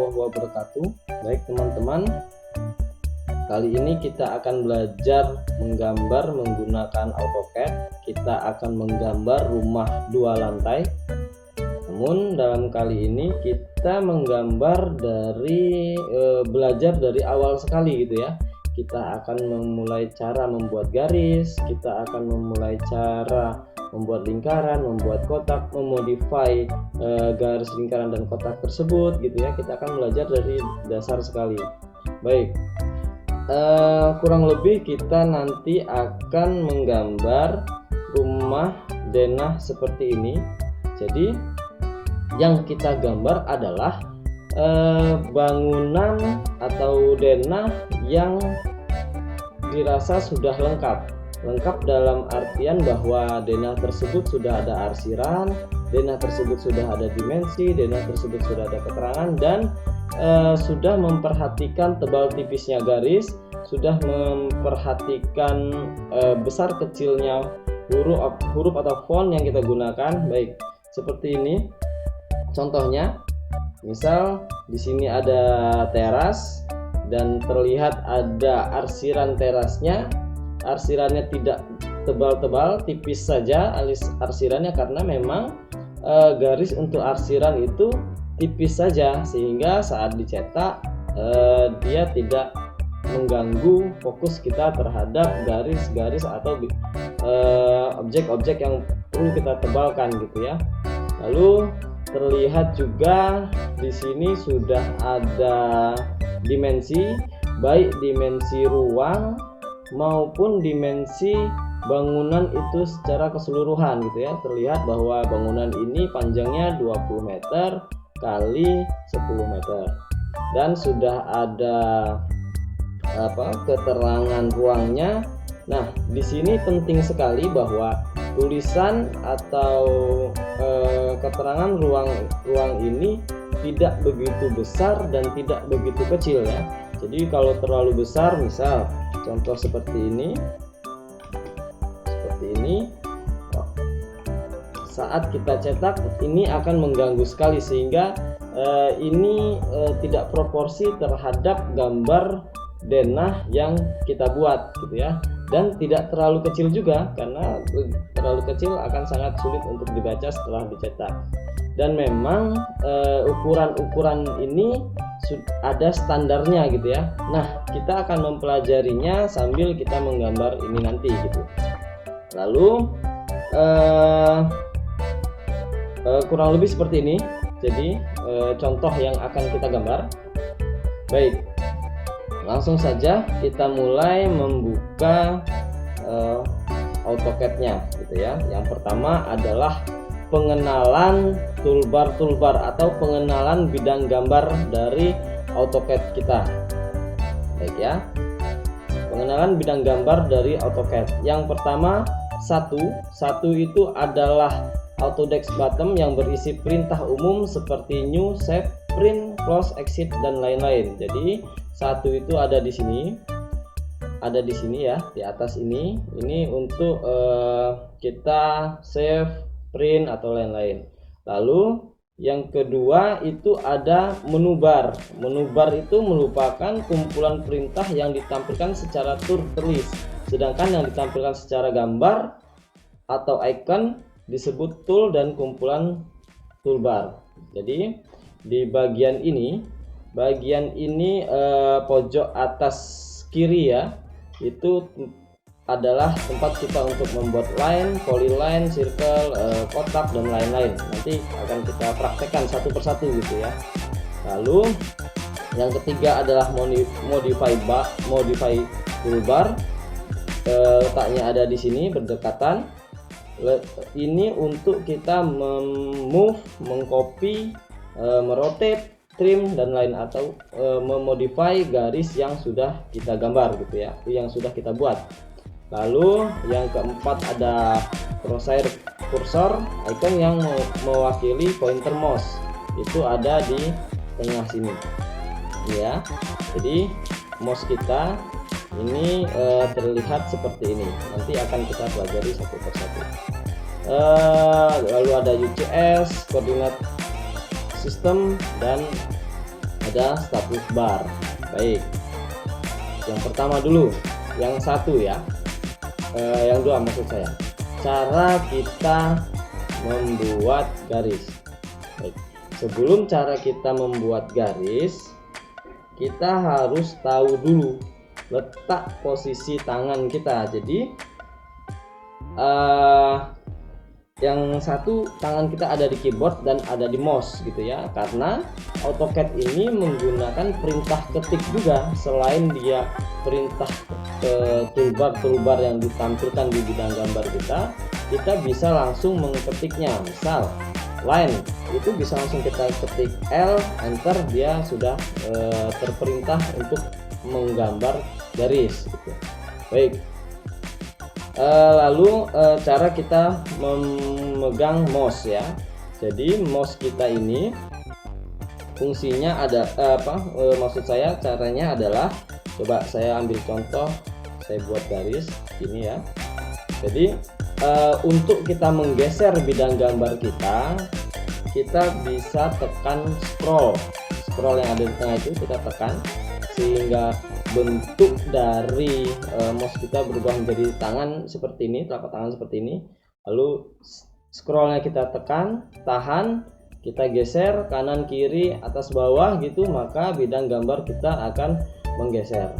warahmatullahi wabarakatuh. Baik teman-teman, kali ini kita akan belajar menggambar menggunakan AutoCAD. Kita akan menggambar rumah 2 lantai. Namun dalam kali ini kita menggambar dari belajar dari awal sekali gitu ya. Kita akan memulai cara membuat garis, kita akan memulai cara membuat lingkaran, membuat kotak, memodify garis lingkaran dan kotak tersebut gitu ya. Kita akan belajar dari dasar sekali. Baik, kurang lebih kita nanti akan menggambar rumah denah seperti ini. Jadi yang kita gambar adalah bangunan atau denah yang dirasa sudah lengkap dalam artian bahwa denah tersebut sudah ada arsiran, denah tersebut sudah ada dimensi, denah tersebut sudah ada keterangan, dan sudah memperhatikan tebal tipisnya garis, sudah memperhatikan besar kecilnya huruf atau font yang kita gunakan. Baik, seperti ini contohnya. Misal di sini ada teras dan terlihat ada arsiran terasnya. Arsirannya tidak tebal-tebal, tipis saja arsirannya karena memang garis untuk arsiran itu tipis saja, sehingga saat dicetak dia tidak mengganggu fokus kita terhadap garis-garis atau objek-objek yang perlu kita tebalkan gitu ya. Lalu terlihat juga di sini sudah ada dimensi, baik dimensi ruang maupun dimensi bangunan itu secara keseluruhan gitu ya. Terlihat bahwa bangunan ini panjangnya 20 meter kali 10 meter dan sudah ada keterangan ruangnya. Nah, di sini penting sekali bahwa tulisan atau keterangan ruang ini tidak begitu besar dan tidak begitu kecil ya. Jadi kalau terlalu besar, misal contoh seperti ini, saat kita cetak ini akan mengganggu sekali, sehingga ini tidak proporsi terhadap gambar denah yang kita buat gitu ya. Dan tidak terlalu kecil juga, karena terlalu kecil akan sangat sulit untuk dibaca setelah dicetak. Dan memang ukuran-ukuran ini ada standarnya gitu ya. Nah, kita akan mempelajarinya sambil kita menggambar ini nanti gitu. Lalu kurang lebih seperti ini. Jadi contoh yang akan kita gambar. Baik, langsung saja kita mulai membuka AutoCAD-nya gitu ya. Yang pertama adalah pengenalan toolbar atau pengenalan bidang gambar dari AutoCAD kita. Baik ya. Pengenalan bidang gambar dari AutoCAD. Yang pertama, satu itu adalah Autodesk button yang berisi perintah umum seperti new, save, print, close, exit dan lain-lain. Jadi satu itu ada di sini. Ada di sini ya, di atas ini. Ini untuk kita save, print atau lain-lain. Lalu yang kedua itu ada menu bar. Menu bar itu merupakan kumpulan perintah yang ditampilkan secara tertulis, sedangkan yang ditampilkan secara gambar atau icon disebut tool dan kumpulan toolbar. Jadi di bagian ini pojok atas kiri ya, itu adalah tempat kita untuk membuat line, polyline, circle, kotak dan lain-lain. Nanti akan kita praktekkan satu persatu gitu ya. Lalu yang ketiga adalah modify toolbar. Letaknya ada di sini berdekatan. Ini untuk kita move, mengcopy, merotate, trim dan lain atau memodify garis yang sudah kita gambar gitu ya, yang sudah kita buat. Lalu yang keempat ada crosshair cursor, icon yang mewakili pointer mouse, itu ada di tengah sini ya. Jadi mouse kita ini terlihat seperti ini. Nanti akan kita pelajari satu persatu. Lalu ada UCS, coordinate system, dan ada status bar. Baik, yang pertama dulu, yang satu ya, yang dua maksud saya, cara kita membuat garis. Baik, sebelum cara kita membuat garis, kita harus tahu dulu letak posisi tangan kita. Jadi yang satu, tangan kita ada di keyboard dan ada di mouse gitu ya, karena AutoCAD ini menggunakan perintah ketik juga. Selain dia perintah toolbar yang ditampilkan di bidang gambar kita bisa langsung mengetiknya. Misal line itu bisa langsung kita ketik L, enter, dia sudah terperintah untuk menggambar garis gitu. Baik, lalu cara kita memegang mouse ya. Jadi mouse kita ini fungsinya ada maksud saya caranya adalah, coba saya ambil contoh, saya buat garis ini ya. Jadi untuk kita menggeser bidang gambar kita bisa tekan scroll yang ada di tengah itu, kita tekan sehingga bentuk dari mouse kita berubah menjadi tangan seperti ini, telapak tangan seperti ini. Lalu scrollnya kita tekan, tahan, kita geser kanan kiri atas bawah gitu, maka bidang gambar kita akan menggeser.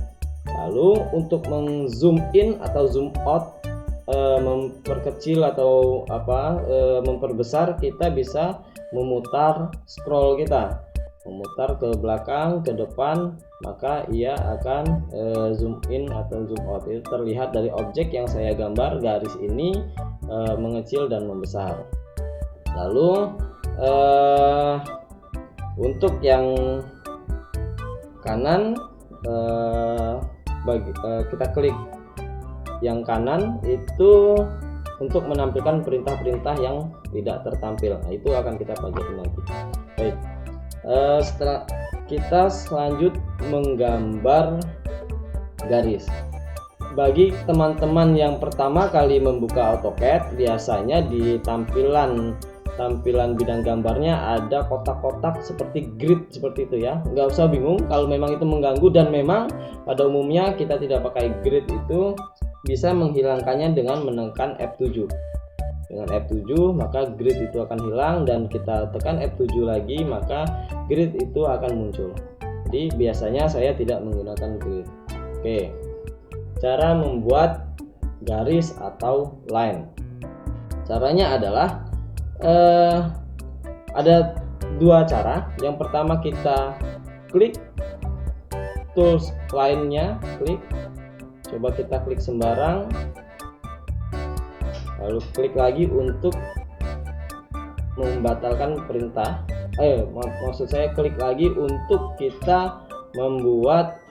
Lalu untuk meng-zoom in atau zoom out, memperkecil atau memperbesar, kita bisa memutar scroll kita, memutar ke belakang, ke depan, maka ia akan zoom in atau zoom out. Itu terlihat dari objek yang saya gambar, garis ini mengecil dan membesar. Lalu untuk yang kanan, kita klik yang kanan itu untuk menampilkan perintah-perintah yang tidak tertampil. Nah, itu akan kita pelajari nanti. Baik, setelah kita selanjut menggambar garis. Bagi teman-teman yang pertama kali membuka AutoCAD, biasanya di tampilan bidang gambarnya ada kotak-kotak seperti grid seperti itu ya. Nggak usah bingung kalau memang itu mengganggu, dan memang pada umumnya kita tidak pakai grid, itu bisa menghilangkannya dengan menekan F7. Dengan F7 maka grid itu akan hilang, dan kita tekan F7 lagi maka grid itu akan muncul. Jadi biasanya saya tidak menggunakan grid. Oke, cara membuat garis atau line. Caranya adalah ada dua cara. Yang pertama, kita klik tools line-nya, coba kita klik sembarang, lalu klik lagi untuk membatalkan perintah. Maksud saya klik lagi untuk kita membuat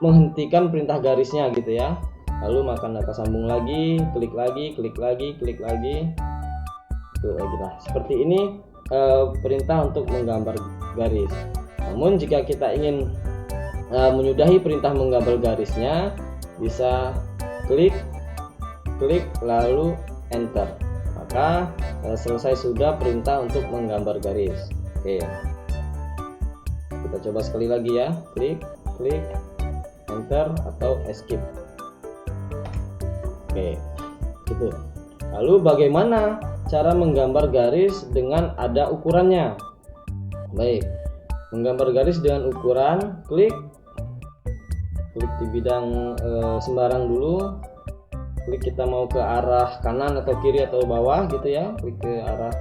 menghentikan perintah garisnya gitu ya. Lalu maka sambung lagi, klik lagi, itu lagi lah. Seperti ini perintah untuk menggambar garis. Namun jika kita ingin menyudahi perintah menggambar garisnya, bisa klik lalu enter, maka selesai sudah perintah untuk menggambar garis. Oke, kita coba sekali lagi ya, klik enter atau escape. Oke, gitu. Lalu bagaimana cara menggambar garis dengan ada ukurannya? Baik, menggambar garis dengan ukuran, klik di bidang sembarang dulu, klik kita mau ke arah kanan atau kiri atau bawah gitu ya, klik ke arah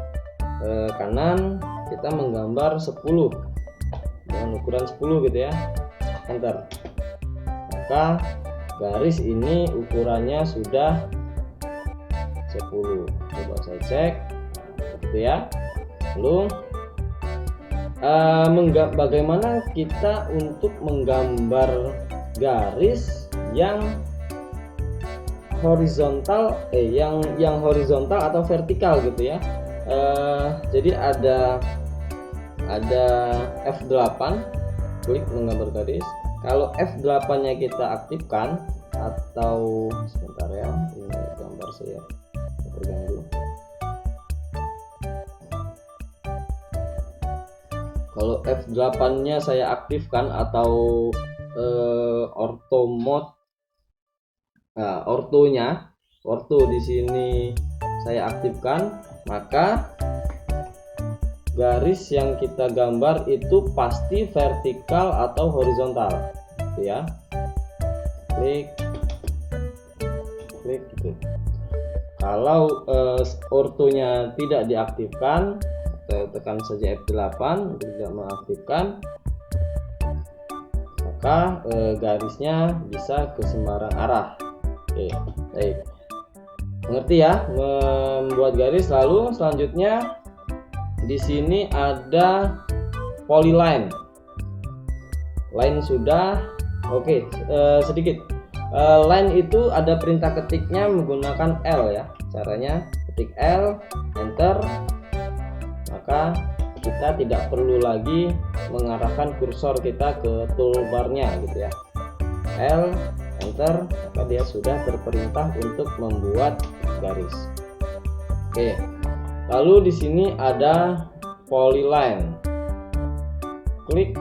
kanan, kita menggambar 10 dengan ukuran 10 gitu ya, enter. Maka garis ini ukurannya sudah 10. Coba saya cek gitu ya. Lalu bagaimana kita untuk menggambar garis yang horizontal yang horizontal atau vertikal gitu ya. Jadi ada F8, klik menggambar garis. Kalau F8 nya kita aktifkan, atau sebentar ya, ini gambar saya terganggu. Kalau F8 nya saya aktifkan atau ortho mode, nah, ortho di sini saya aktifkan, maka garis yang kita gambar itu pasti vertikal atau horizontal, gitu ya. Klik gitu. Kalau ortonya tidak diaktifkan, saya tekan saja F8 untuk tidak mengaktifkan, maka garisnya bisa ke sembarang arah. Oke, baik, mengerti ya membuat garis. Lalu selanjutnya di sini ada polyline. Line sudah. Oke, sedikit. Line itu ada perintah ketiknya menggunakan L ya. Caranya ketik L, enter, maka kita tidak perlu lagi mengarahkan kursor kita ke toolbarnya gitu ya. L, enter, maka dia sudah terperintah untuk membuat garis. Oke. Lalu di sini ada polyline. Klik.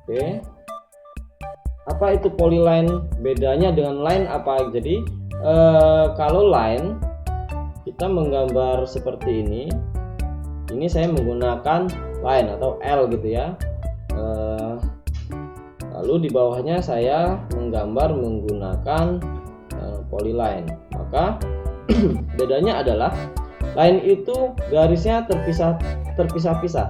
Oke. Apa itu polyline? Bedanya dengan line apa? Jadi kalau line kita menggambar seperti ini. Ini saya menggunakan line atau L gitu ya. Lalu di bawahnya saya menggambar menggunakan polyline. Maka bedanya adalah line itu garisnya terpisah-pisah.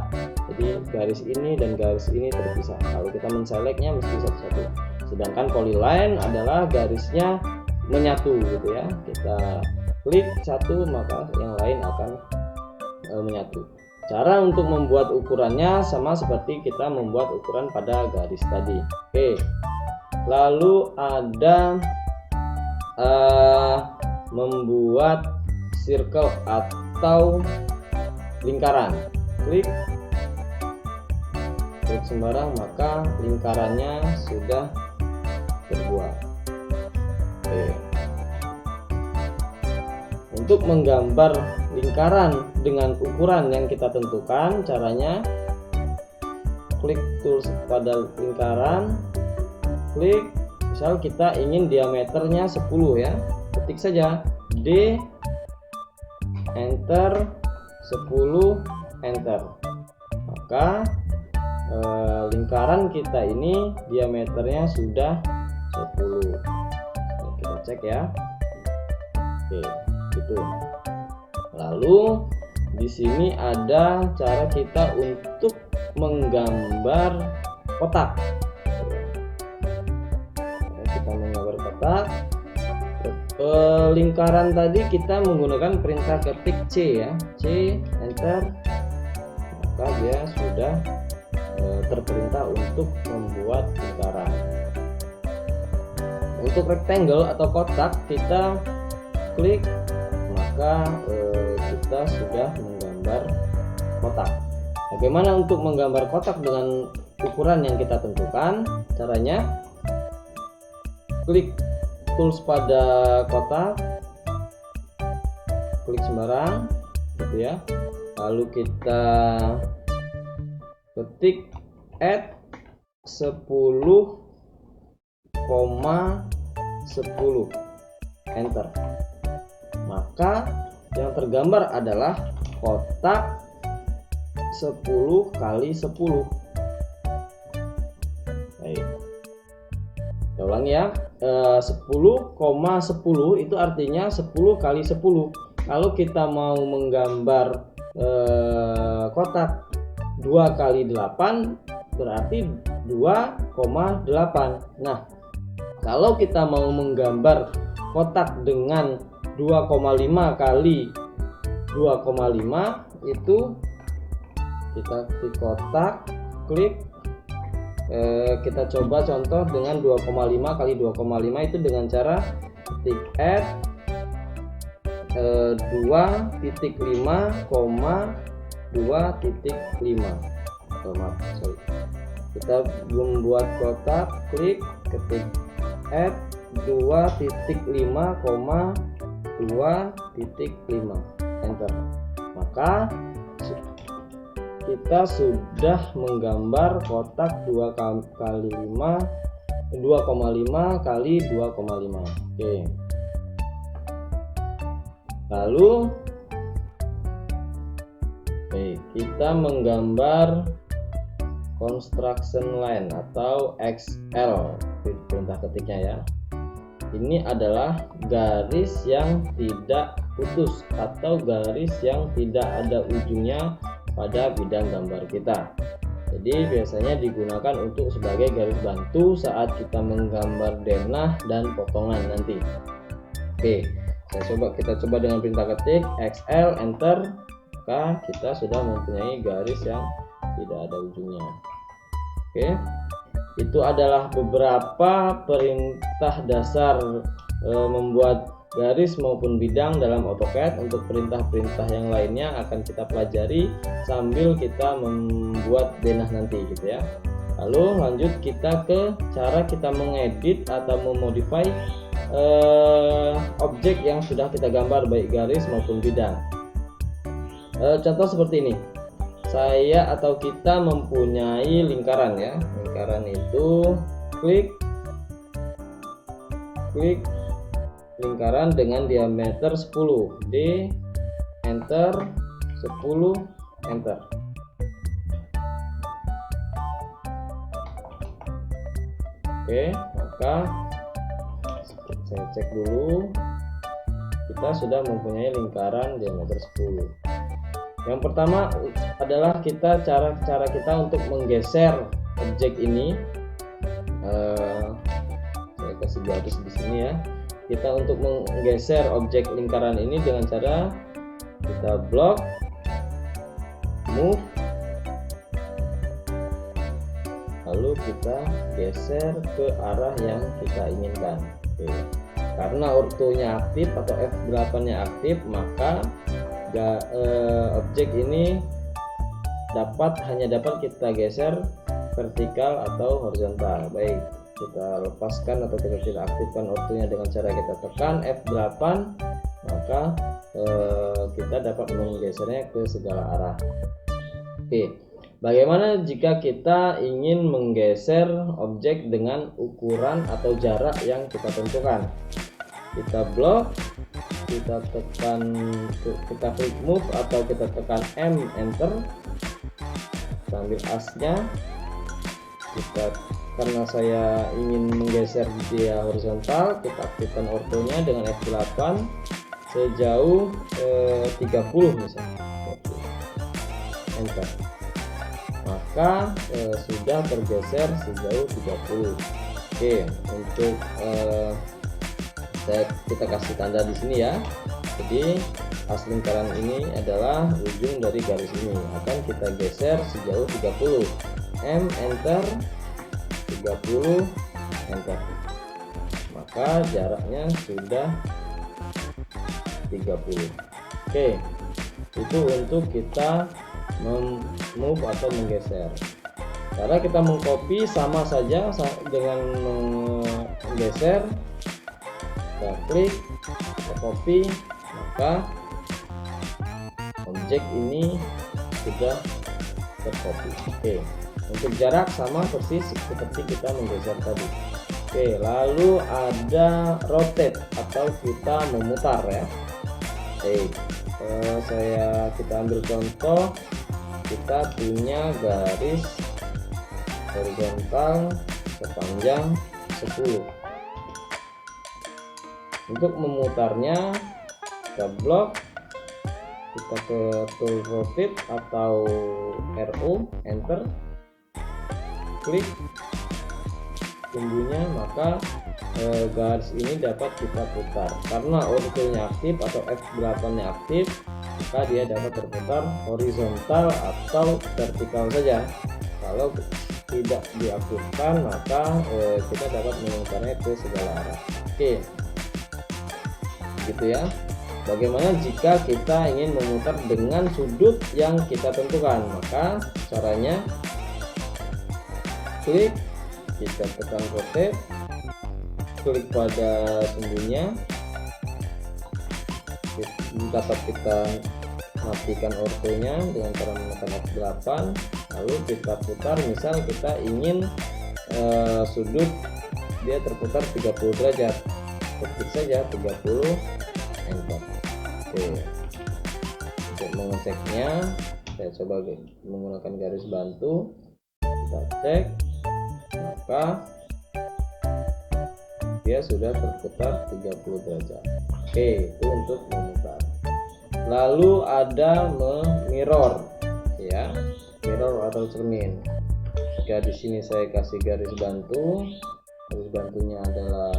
Jadi garis ini dan garis ini terpisah. Kalau kita menselectnya mesti satu-satu. Sedangkan polyline adalah garisnya menyatu gitu ya. Kita klik satu maka yang lain akan menyatu. Cara untuk membuat ukurannya sama seperti kita membuat ukuran pada garis tadi. Oke. Lalu ada membuat circle atau lingkaran. Klik sembarang maka lingkarannya sudah terbuat. Oke. Untuk menggambar lingkaran dengan ukuran yang kita tentukan, caranya klik tools pada lingkaran, klik. Misal kita ingin diameternya 10 ya, ketik saja D, enter, 10, enter. Maka lingkaran kita ini diameternya sudah 10. Kita cek ya. Oke, gitu. Lalu di sini ada cara kita untuk menggambar kotak. Kita menggambar kotak. Lingkaran tadi kita menggunakan perintah ketik C ya, C, enter, maka dia sudah terperintah untuk membuat lingkaran. Untuk rectangle atau kotak kita klik, maka kita sudah menggambar kotak. Bagaimana untuk menggambar kotak dengan ukuran yang kita tentukan? Caranya klik tools pada kotak, klik sembarang gitu ya. Lalu kita ketik add 10,10 enter. Maka yang tergambar adalah kotak 10 kali 10. Baik. Kita ulang ya. 10,10 itu artinya 10 kali 10. Kalau kita mau menggambar kotak 2 kali 8 berarti 2,8. Nah, kalau kita mau menggambar kotak dengan 2,5 kali 2,5 itu kita klik kotak, klik. Kita coba contoh dengan 2,5 kali 2,5 itu dengan cara ketik add 2,5,2.5. Kita membuat kotak, klik, ketik add 2,5,2.5 enter. Maka kita sudah menggambar kotak 2,5 kali 2,5. Oke. Lalu kita menggambar construction line atau XL perintah ketiknya ya. Ini adalah garis yang tidak putus atau garis yang tidak ada ujungnya pada bidang gambar kita. Jadi biasanya digunakan untuk sebagai garis bantu saat kita menggambar denah dan potongan nanti. Oke, kita coba dengan perintah ketik XL enter, maka kita sudah mempunyai garis yang tidak ada ujungnya. Oke, itu adalah beberapa perintah dasar membuat garis maupun bidang dalam AutoCAD. Untuk perintah-perintah yang lainnya akan kita pelajari sambil kita membuat denah nanti gitu ya. Lalu lanjut kita ke cara kita mengedit atau memodify objek yang sudah kita gambar baik garis maupun bidang. Contoh seperti ini. Saya atau kita mempunyai lingkaran ya. Lingkaran itu klik lingkaran dengan diameter 10 D, enter, 10, enter. Oke, maka saya cek dulu, kita sudah mempunyai lingkaran diameter 10. Yang pertama adalah cara kita untuk menggeser objek ini. Saya kasih garis di sini ya. Kita untuk menggeser objek lingkaran ini dengan cara kita blok, move, lalu kita geser ke arah yang kita inginkan. Oke. Karena ortonya aktif atau F8 nya aktif, maka objek ini hanya dapat kita geser vertikal atau horizontal. Baik, kita lepaskan atau kita tidak aktifkan ortonya dengan cara kita tekan F8, maka kita dapat menggesernya ke segala arah. Oke, bagaimana jika kita ingin menggeser objek dengan ukuran atau jarak yang kita tentukan? Kita blok, kita klik move atau kita tekan M enter, sambil asnya karena saya ingin menggeser dia horizontal, kita aktifkan ortonya dengan F8 sejauh 30 misalnya, enter, maka sudah tergeser sejauh 30. Oke, untuk kita kasih tanda di sini ya. Jadi as lingkaran ini adalah ujung dari garis ini, akan kita geser sejauh 30. M enter, 30 enter, maka jaraknya sudah 30. Oke, itu untuk kita move atau menggeser. Cara kita mengcopy sama saja dengan menggeser. Kita klik, kita copy, maka objek ini sudah tercopy. Oke, untuk jarak sama persis seperti kita menggeser tadi. Oke, lalu ada rotate atau kita memutar ya. Oke, kita ambil contoh, kita punya garis horizontal sepanjang 10. Untuk memutarnya kita blok, kita ke tool rotate atau RO, enter, klik sumbunya, maka garis ini dapat kita putar. Karena ortonya aktif atau F8 nya aktif, maka dia dapat berputar horizontal atau vertikal saja. Kalau tidak diaktifkan, maka kita dapat memutarnya ke segala arah. Oke, gitu ya. Bagaimana jika kita ingin memutar dengan sudut yang kita tentukan? Maka caranya klik, kita tekan rotate, klik pada sumbunya, dapat kita matikan ortonya dengan cara menekan F8, lalu kita putar. Misal kita ingin sudut dia terputar 30 derajat, ketik saja 30, enter. Oke, untuk mengeceknya saya coba menggunakan garis bantu, kita cek, maka dia sudah terputar 30 derajat. Oke, itu untuk memutar. Lalu ada mirror, ya, mirror atau cermin. Jika di sini saya kasih garis bantu, garis bantunya adalah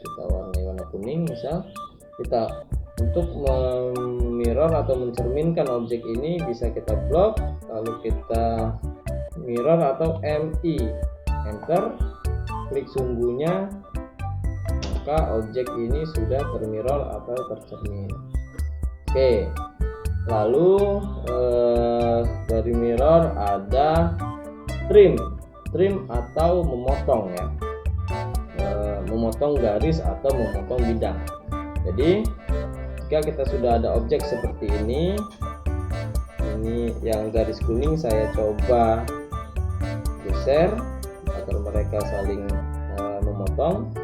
kita warnai warna kuning, misal kita untuk mirror atau mencerminkan objek ini bisa kita blok, lalu kita mirror atau MI, enter, klik sumbunya, maka objek ini sudah termirror atau tercermin. Oke, lalu dari mirror ada trim atau memotong, ya, memotong garis atau memotong bidang. Jadi jika kita sudah ada objek seperti ini yang garis kuning, saya coba geser agar mereka saling memotong.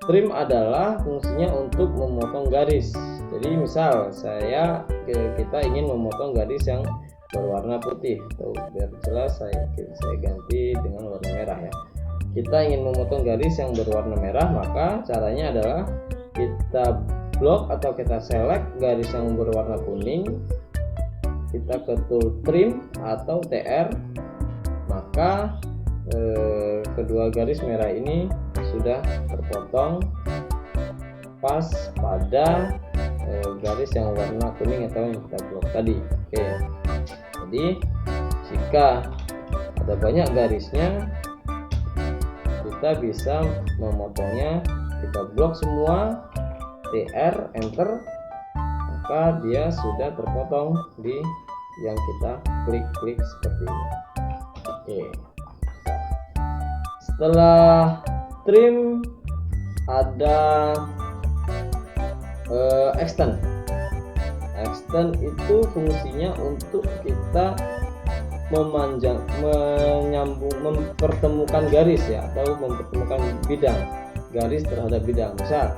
Trim adalah fungsinya untuk memotong garis. Jadi misal kita ingin memotong garis yang berwarna putih, atau biar jelas saya ganti dengan warna merah, ya. Kita ingin memotong garis yang berwarna merah, maka caranya adalah kita blok atau kita select garis yang berwarna kuning, kita ke tool trim atau TR, maka kedua garis merah ini sudah terpotong pas pada garis yang warna kuning atau yang kita blok tadi. Oke, jadi jika ada banyak garisnya, kita bisa memotongnya. Kita blok semua, TR, enter, maka dia sudah terpotong di yang kita klik seperti ini. Oke, setelah trim ada extend itu fungsinya untuk kita mempertemukan garis, ya, atau mempertemukan bidang, garis terhadap bidang. Misal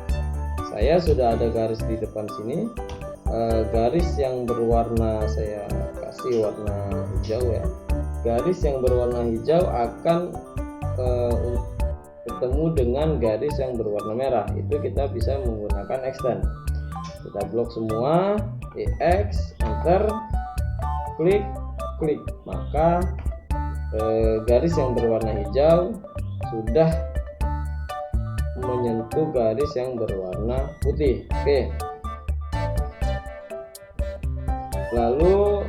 saya sudah ada garis di depan sini, garis yang berwarna, saya kasih warna hijau, ya. Garis yang berwarna hijau akan bertemu dengan garis yang berwarna merah, itu kita bisa menggunakan extend. Kita blok semua, EX, enter, klik, maka garis yang berwarna hijau sudah menyentuh garis yang berwarna putih. Oke, lalu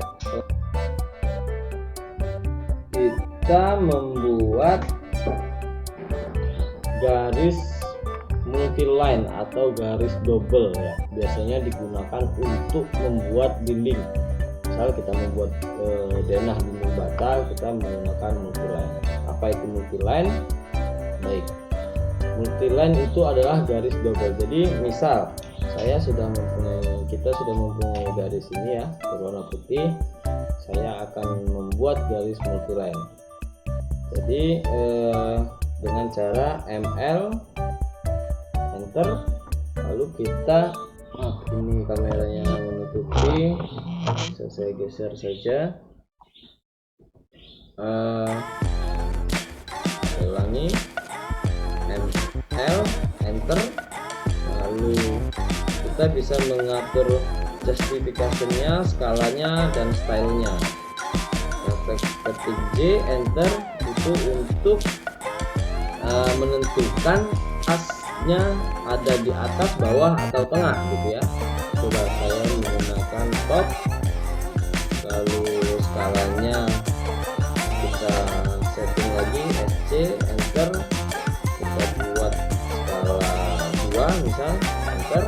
kita membuat garis multiline atau garis double, ya, biasanya digunakan untuk membuat dinding. Misal kita membuat denah dinding bata, kita menggunakan multiline. Apa itu multiline? Baik, multiline itu adalah garis double. Jadi misal kita sudah mempunyai garis ini, ya, berwarna putih, saya akan membuat garis multiline. Jadi dengan cara ML, enter, lalu kita ini kameranya menutupi, bisa saya geser saja, ulangi, ML, enter, lalu kita bisa mengatur justification-nya, skalanya, dan stylenya. Ketik J, enter, itu untuk menentukan asnya ada di atas, bawah, atau tengah, gitu, ya. Coba saya menggunakan top, lalu skalanya kita setting lagi SC, enter, kita buat skala 2 misal, enter,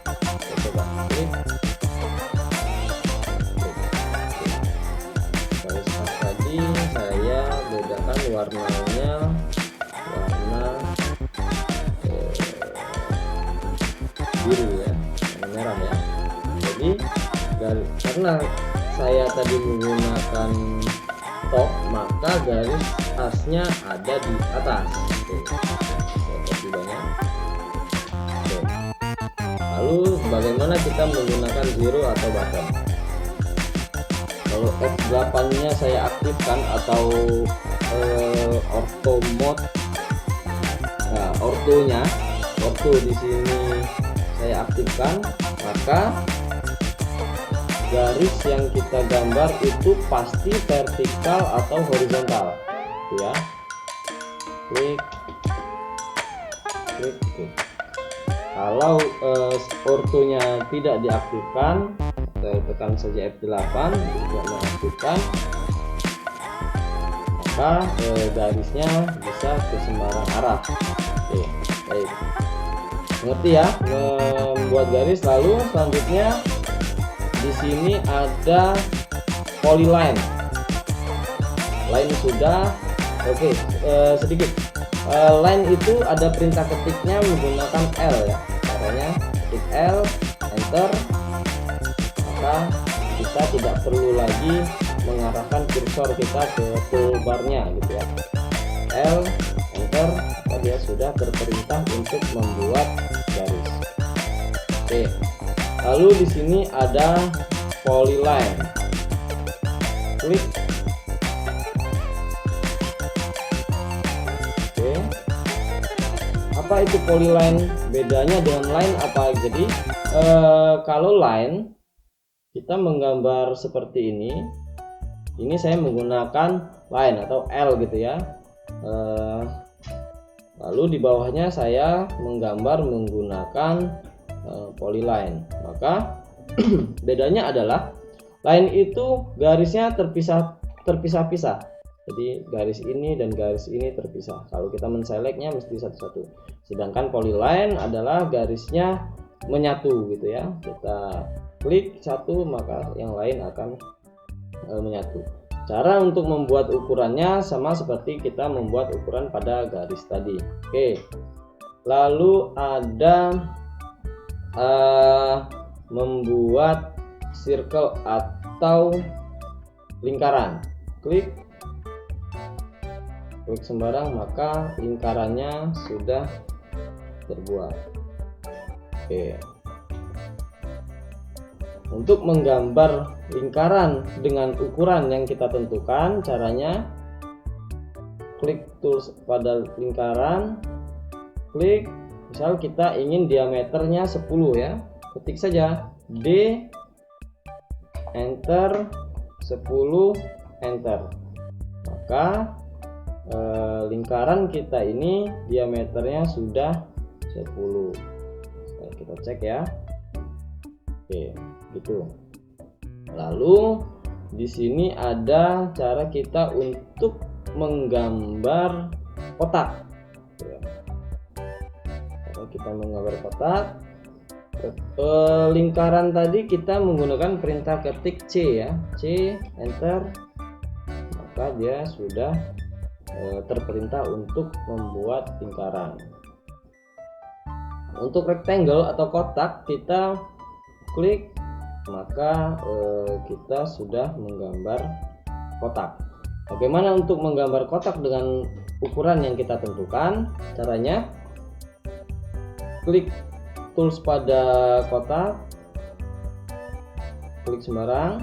kita coba klik. Garis pas tadi saya bedakan warnanya, warna biru, ya, warna merah, ya. Jadi karena saya tadi menggunakan top, maka garis asnya ada di atas. Saya copy banyak. Lalu bagaimana kita menggunakan zero atau button? Kalau F8 nya saya aktifkan atau ortho mode, nah ortho di sini saya aktifkan, maka garis yang kita gambar itu pasti vertikal atau horizontal, ya. Klik. Kalau ortonya tidak diaktifkan, saya tekan saja F8 tidak mengaktifkan, maka garisnya bisa ke sembarang arah. Oke, baik, mengerti ya membuat garis. Lalu selanjutnya di sini ada polyline. Line sudah. Oke, sedikit. Line itu ada perintah ketiknya menggunakan L ya. Caranya ketik L, enter, maka kita tidak perlu lagi mengarahkan kursor kita ke toolbarnya gitu ya. L, enter, maka dia sudah berperintah untuk membuat garis. Oke. Lalu di sini ada polyline. Klik. Oke. Apa itu polyline? Bedanya dengan line apa? Jadi kalau line kita menggambar seperti ini. Ini saya menggunakan line atau L gitu ya. Lalu di bawahnya saya menggambar menggunakan polyline. Maka bedanya adalah line itu garisnya terpisah-pisah. Jadi garis ini dan garis ini terpisah. Kalau kita menselectnya mesti satu-satu. Sedangkan polyline adalah garisnya menyatu gitu ya. Kita klik satu maka yang lain akan menyatu. Cara untuk membuat ukurannya sama seperti kita membuat ukuran pada garis tadi. Oke. Lalu ada membuat circle atau lingkaran. Klik sembarang maka lingkarannya sudah terbuat. Oke. Untuk menggambar lingkaran dengan ukuran yang kita tentukan, caranya klik tools pada lingkaran, klik, misal kita ingin diameternya 10 ya, ketik saja D, enter, 10, enter, maka lingkaran kita ini diameternya sudah 10. Kita cek ya. Oke, gitu. Lalu di sini ada cara kita untuk menggambar kotak. Kalau kita menggambar kotak, lingkaran tadi kita menggunakan perintah ketik C ya, C, enter, maka dia sudah terperintah untuk membuat lingkaran. Untuk rectangle atau kotak kita klik, maka kita sudah menggambar kotak. Bagaimana untuk menggambar kotak dengan ukuran yang kita tentukan? Caranya klik tools pada kotak, klik sembarang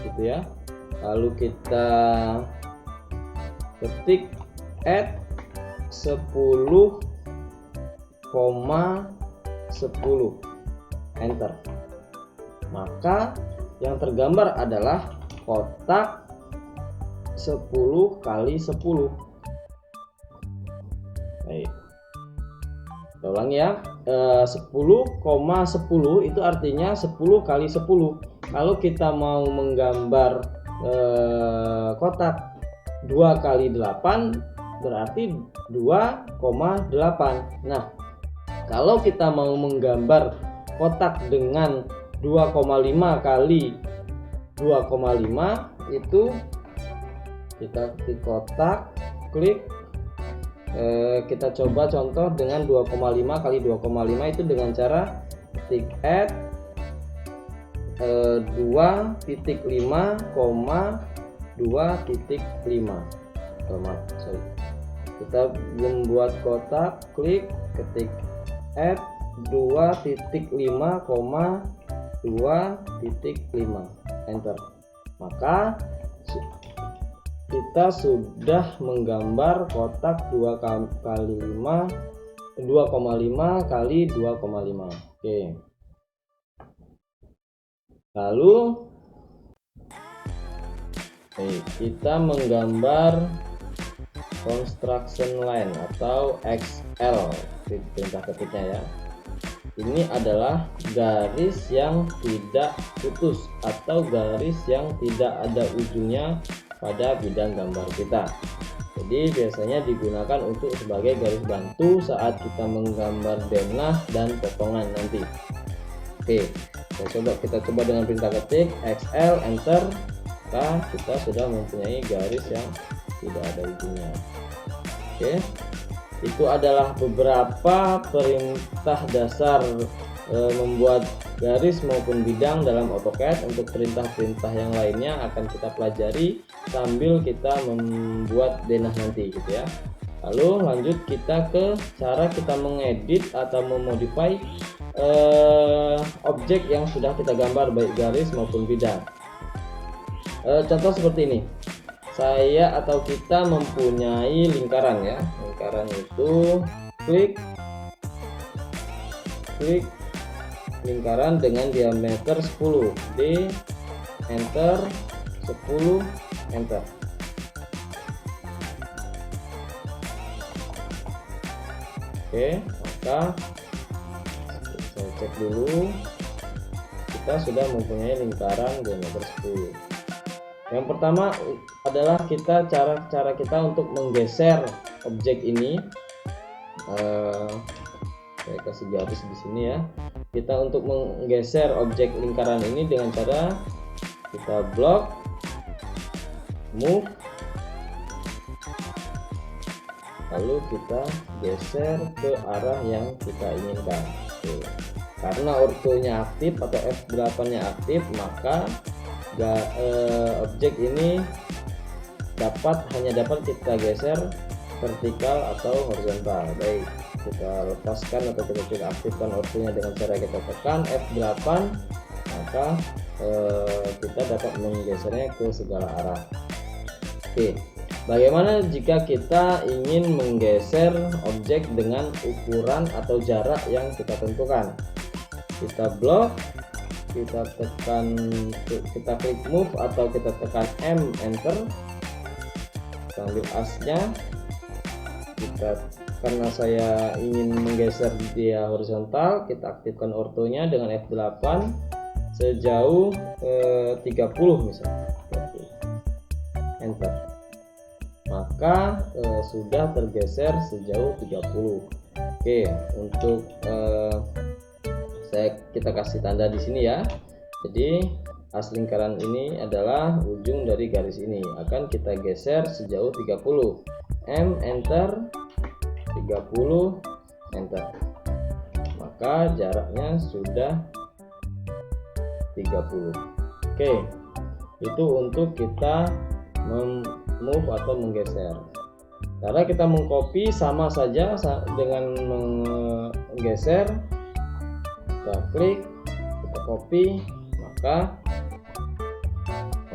gitu ya. Lalu kita ketik add 10,10 enter, maka yang tergambar adalah kotak 10 kali 10. Baik, kita ulangi ya. 10,10 itu artinya 10 kali 10. Kalau kita mau menggambar kotak 2 kali 8 berarti 2,8. Nah, kalau kita mau menggambar kotak dengan 2,5 kali 2,5 itu kita ketik kotak, klik, kita coba contoh dengan 2,5 kali 2,5 itu dengan cara ketik add 2.5,2.5. Kita membuat kotak, klik, ketik F 2.5,2.5, enter. Maka kita sudah menggambar kotak 2,5 kali 2,5. Oke. Lalu kita menggambar construction line atau XL di perintah ketiknya ya. Ini adalah garis yang tidak putus atau garis yang tidak ada ujungnya pada bidang gambar kita. Jadi biasanya digunakan untuk sebagai garis bantu saat kita menggambar denah dan potongan nanti. Oke, kita coba dengan perintah ketik XL, enter. Maka kita sudah mempunyai garis yang tidak ada ujungnya. Oke, itu adalah beberapa perintah dasar membuat garis maupun bidang dalam AutoCAD. Untuk perintah-perintah yang lainnya akan kita pelajari sambil kita membuat denah nanti gitu ya. Lalu lanjut kita ke cara kita mengedit atau memodify objek yang sudah kita gambar, baik garis maupun bidang. Contoh seperti ini, saya atau kita mempunyai lingkaran ya. Lingkaran itu klik lingkaran dengan diameter 10 D, enter, 10, enter. Oke, maka saya cek dulu, kita sudah mempunyai lingkaran diameter 10. Yang pertama adalah cara kita untuk menggeser objek ini. Saya kasih garis di sini ya. Kita untuk menggeser objek lingkaran ini dengan cara kita blok, move, lalu kita geser ke arah yang kita inginkan. Oke. Karena ortonya aktif atau F8 nya aktif, maka objek ini hanya dapat kita geser vertikal atau horizontal. Baik, kita lepaskan atau kita aktifkan ortonya dengan cara kita tekan F8, maka kita dapat menggesernya ke segala arah. Oke, bagaimana jika kita ingin menggeser objek dengan ukuran atau jarak yang kita tentukan? Kita blok, kita klik move atau kita tekan M, enter. Kita ambil asnya, karena saya ingin menggeser dia horizontal, kita aktifkan ortonya dengan F8 sejauh 30 misalnya, enter. Maka sudah tergeser sejauh 30. Oke, untuk kita kasih tanda di sini ya. Jadi as lingkaran ini adalah ujung dari garis ini, akan kita geser sejauh 30. M, enter, 30, enter. Maka jaraknya sudah 30. Oke, itu untuk kita move atau menggeser. Cara kita mengcopy sama saja dengan menggeser. Kita klik, kita copy, maka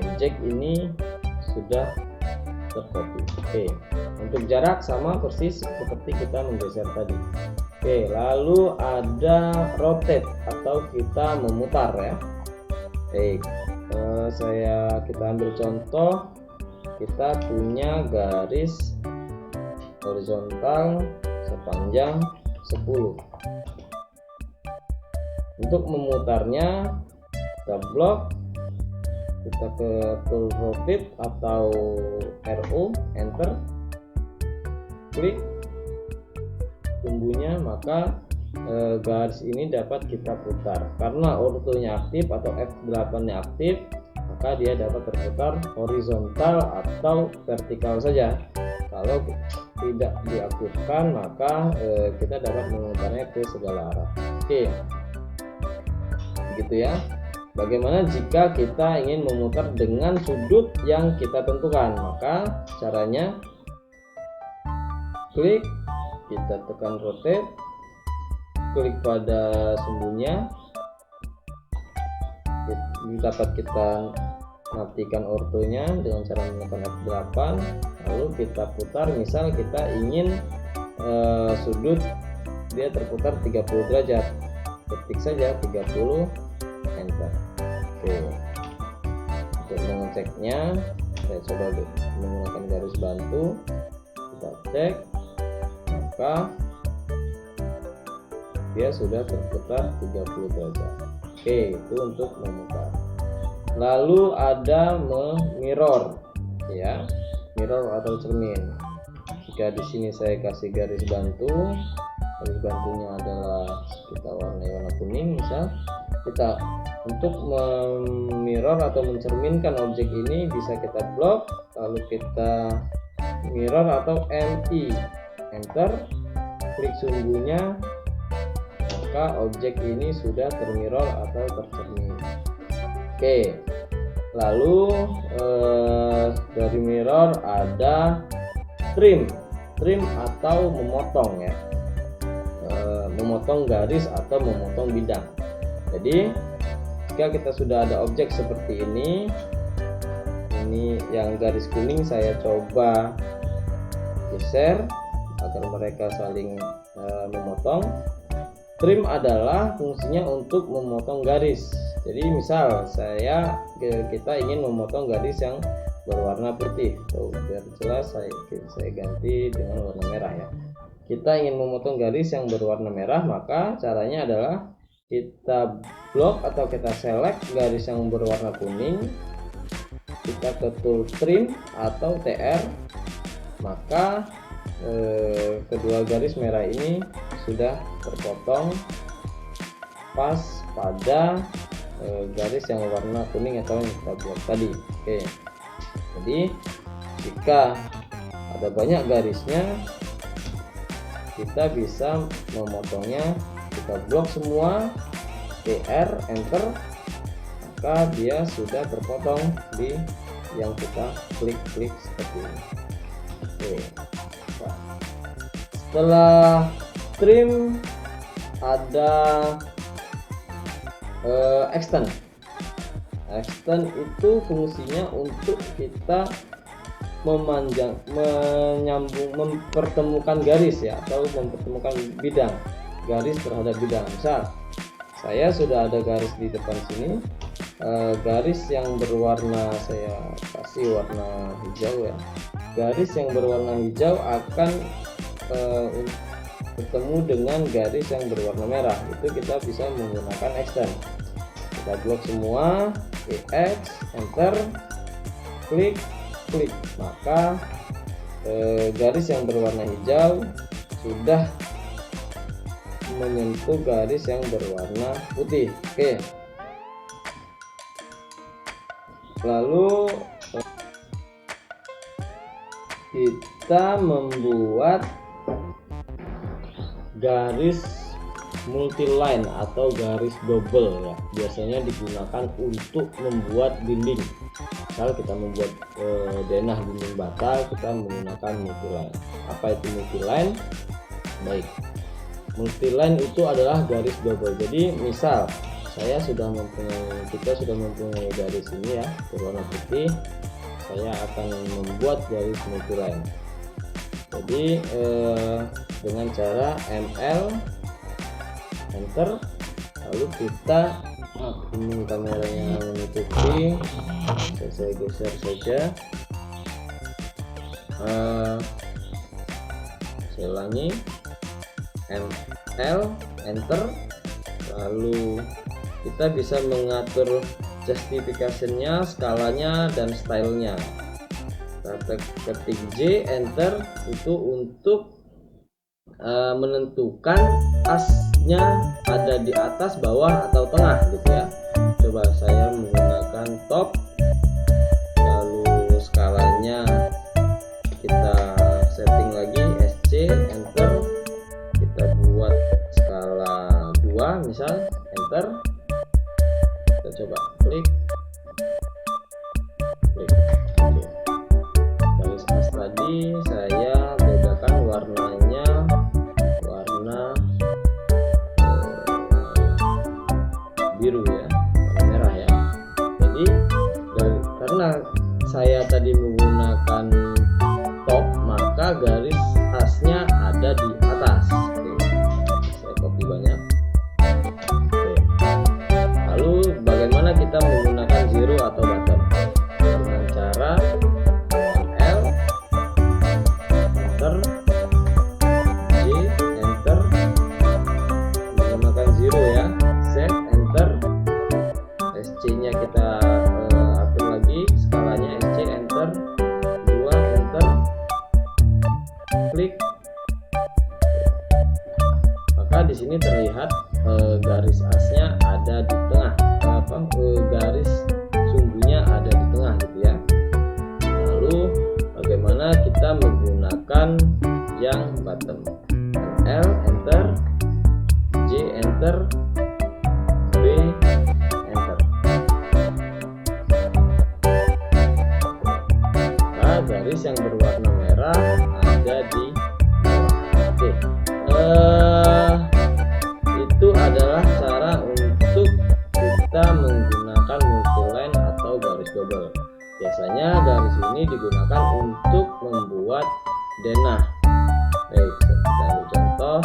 objek ini sudah tercopy. Oke, untuk jarak sama persis seperti kita menggeser tadi. Oke, lalu ada rotate atau kita memutar ya. Baik, kita ambil contoh, kita punya garis horizontal sepanjang 10. Untuk memutarnya kita blok, kita ke tool rotate atau RO, enter, klik tumbuhnya, maka garis ini dapat kita putar. Karena ortonya aktif atau F8 nya aktif, maka dia dapat terputar horizontal atau vertikal saja. Kalau tidak diaktifkan, maka kita dapat memutarnya ke segala arah. Oke, gitu ya. Bagaimana jika kita ingin memutar dengan sudut yang kita tentukan? Maka caranya klik, kita tekan rotate, klik pada sumbunya, dapat kita matikan ortonya dengan cara menekan F8, lalu kita putar. Misal kita ingin sudut dia terputar 30 derajat, ketik saja 30, enter. Oke, untuk mengeceknya saya coba menggunakan garis bantu, kita cek, maka dia sudah terputar 30 derajat. Oke, itu untuk memutar. Lalu ada mirror, ya, mirror atau cermin. Jika di sini saya kasih garis bantu, garis bantunya adalah kita warna kuning, misal kita untuk mirror atau mencerminkan objek ini bisa kita blok, lalu kita mirror atau MI, enter, klik sumbunya, maka objek ini sudah termirror atau tercermin. Oke, lalu dari mirror ada trim atau memotong, ya, memotong garis atau memotong bidang. Jadi jika kita sudah ada objek seperti ini yang garis kuning, saya coba geser agar mereka saling memotong. Trim adalah fungsinya untuk memotong garis. Jadi misal kita ingin memotong garis yang berwarna putih, biar jelas saya ganti dengan warna merah, ya. Kita ingin memotong garis yang berwarna merah, maka caranya adalah kita blok atau kita select garis yang berwarna kuning, kita ke tool trim atau TR, maka kedua garis merah ini sudah terpotong pas pada garis yang warna kuning atau yang kita blok tadi. Oke, jadi jika ada banyak garisnya, kita bisa memotongnya. Kita blok semua, TR, enter, maka dia sudah terpotong di yang kita klik seperti ini. Oke. Nah, setelah trim ada extend. Extend itu fungsinya untuk kita mempertemukan garis, ya, atau mempertemukan bidang, garis terhadap bidang. Misal saya sudah ada garis di depan sini, garis yang berwarna, saya kasih warna hijau, ya. Garis yang berwarna hijau akan bertemu dengan garis yang berwarna merah. Itu kita bisa menggunakan extend. Kita blok semua, EX, enter, klik, maka garis yang berwarna hijau sudah menyentuh garis yang berwarna putih. Oke, lalu kita membuat garis multiline atau garis double, ya. Biasanya digunakan untuk membuat dinding. Misal kita membuat denah dinding bata, kita menggunakan multiline. Apa itu multiline? Baik, multiline itu adalah garis double. Jadi misal kita sudah mempunyai garis ini, ya, berwarna putih, saya akan membuat garis multiline. Jadi dengan cara ML, enter, lalu kita ini kameranya menutupi, saya geser saja, saya ulangi, ML, enter, lalu kita bisa mengatur justification-nya, skalanya, dan stylenya. Kita ketik J, enter, itu untuk menentukan asnya ada di atas, bawah, atau tengah, gitu, ya. Coba saya menggunakan top, lalu skalanya kita setting lagi SC, enter, kita buat skala 2 misal, enter, kita coba. saya tadi menggunakan top, maka garis asnya ada di atas. Oke, saya copy banyak. Oke. Lalu bagaimana kita menggunakan zero atau bottom? Dengan cara L, enter, J, enter, menggunakan zero ya, Z, enter, SC nya kita atur lagi skalanya, SC, enter, 2, enter, klik. Maka di sini terlihat garis asnya ada di tengah, garis sumbunya ada di tengah gitu ya. Lalu bagaimana kita menggunakan yang bottom? L, enter, J, enter, B, enter. Nah, garis yang berwarna merah ada di oke. Itu adalah cara untuk kita menggunakan multiline atau garis double. Biasanya garis ini digunakan untuk membuat denah. Baik, kita ambil contoh.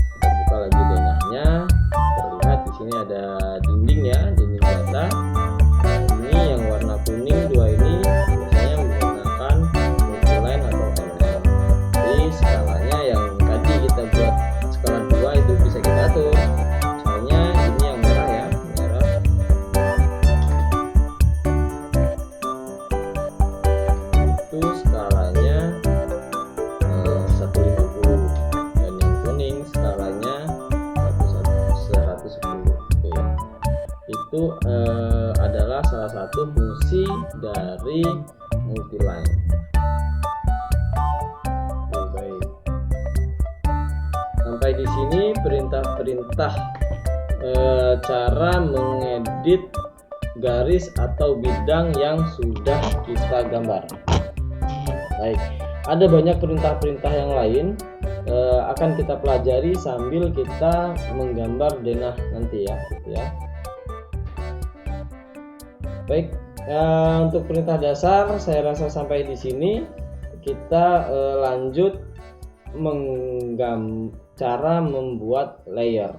Kita buka lagi denahnya. Terlihat di sini ada dinding ya, dinding data. Ini yang warna kuning dua ini biasanya menggunakan multiline atau ML. Jadi skalanya yang tadi kita buat skala 2 itu bisa kita atur. Misalnya ini yang merah ya, merah. Itu skalanya 150 dan yang kuning skalanya 110. Oke. Itu adalah salah satu fungsi dari multiline. Baik. Sampai di sini perintah-perintah cara mengedit garis atau bidang yang sudah kita gambar. Baik, ada banyak perintah-perintah yang lain akan kita pelajari sambil kita menggambar denah nanti ya, gitu ya. Baik, untuk perintah dasar saya rasa sampai di sini. Kita lanjut cara membuat layer.